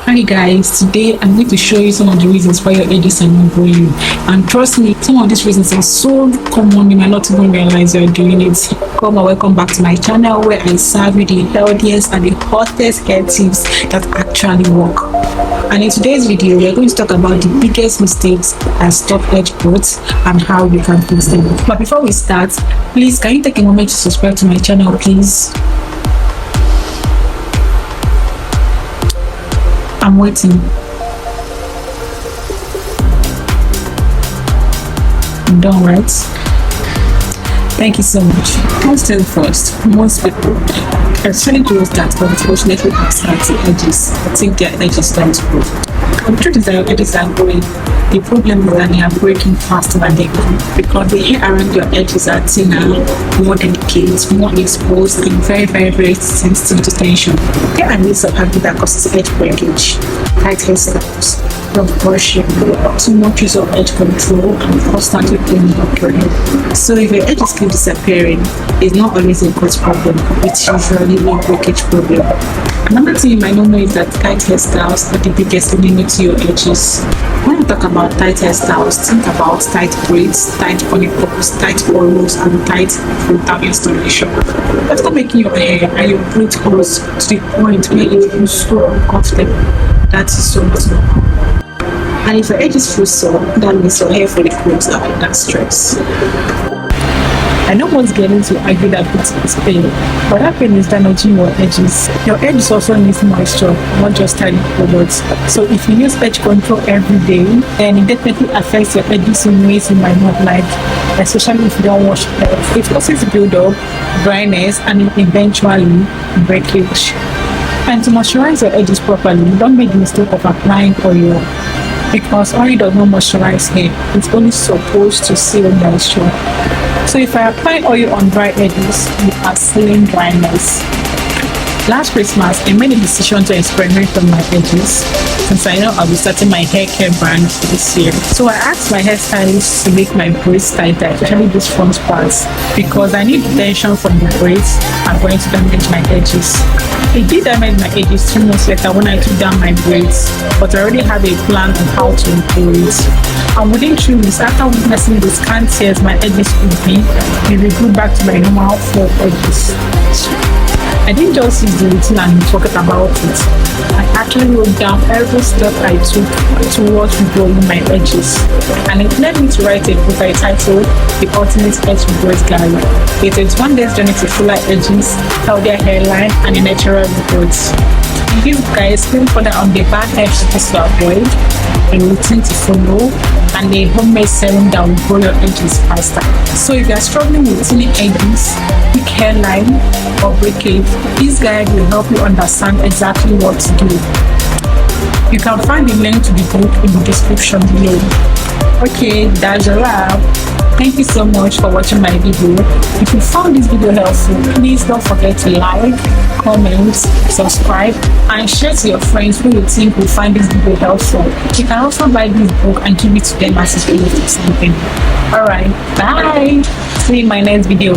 Hi guys, today I'm going to show you some of the reasons why your edges are not growing. And trust me, some of these reasons are so common you might not even realize you're doing it. Welcome back to my channel where I serve you the healthiest and the hottest hair tips that actually work. And in today's video, we're going to talk about the biggest mistakes that stop edge growth and how you can fix them. But before we start, please can you take a moment to subscribe to my channel, please? I'm waiting. I'm done, right? Thank you so much. First thing first, most people, especially those that unfortunately have starting edges, I think their edges don't grow. The truth is that your edges are growing. The problem is that they are breaking faster than they grow because the hair around your edges are thinner, more delicate, more exposed, and very sensitive to tension. There are ways of habit that causes edge breakage, tight hairstyles, rough brushing, too much use of edge control, and constantly cleaning up your hair. So if your edges keep disappearing, it's not always a growth problem, it's usually a breakage problem. Another thing you might not know is that tight hairstyles are the biggest limit to your edges. When you talk about tight hairstyles, think about tight braids, tight ponytails, tight curls, and tight frontal installation. After making your hair and your braids close to the point where it feels so uncomfortable, that is so much normal. And if your edges feel sore, that means your hair follicles are under stress. I know most getting to argue that it is pain, but that pain is damaging your edges. Your edges also needs moisture, not just tiny products. So if you use edge control every day, then it definitely affects your edges in ways you might not like, especially if you don't wash hair. It causes build-up, dryness, and eventually breakage. And to moisturize your edges properly, don't make the mistake of applying oil, because oil does not moisturize hair. It's only supposed to seal moisture. So if I apply oil on dry edges, you are sealing dryness. Last Christmas, I made a decision to experiment on my edges since I know I'll be starting my hair care brand this year. So I asked my hairstylist to make my braids tighter, especially these front parts, because I need tension from the braids are going to damage my edges. It did damage my edges 3 months later when I took down my braids, but I already have a plan on how to improve it. And within 3 weeks, after witnessing the scant tears my edges could be, it regrew back to my normal 4 edges. I didn't just use the routine and forget about it. I actually wrote down every step I took towards regrowing my edges. And it led me to write a book I titled The Ultimate Edge Regrowth Guide. It is 1 day's journey to fuller edges, healthier hairline, and a natural regrowth. In this guide, I explain further on the bad edges to avoid, a routine to follow, and a homemade serum that will grow your edges faster. So if you are struggling with thinning edges, thick hairline, or breakage, this guide will help you understand exactly what to do. You can find the link to the book in the description below. Okay, that's a wrap. Thank you so much for watching my video. If you found this video helpful, please don't forget to like, comment, subscribe, and share to your friends who you think will find this video helpful. You can also buy this book and give it to them as a gift or something. Alright, bye! See you in my next video.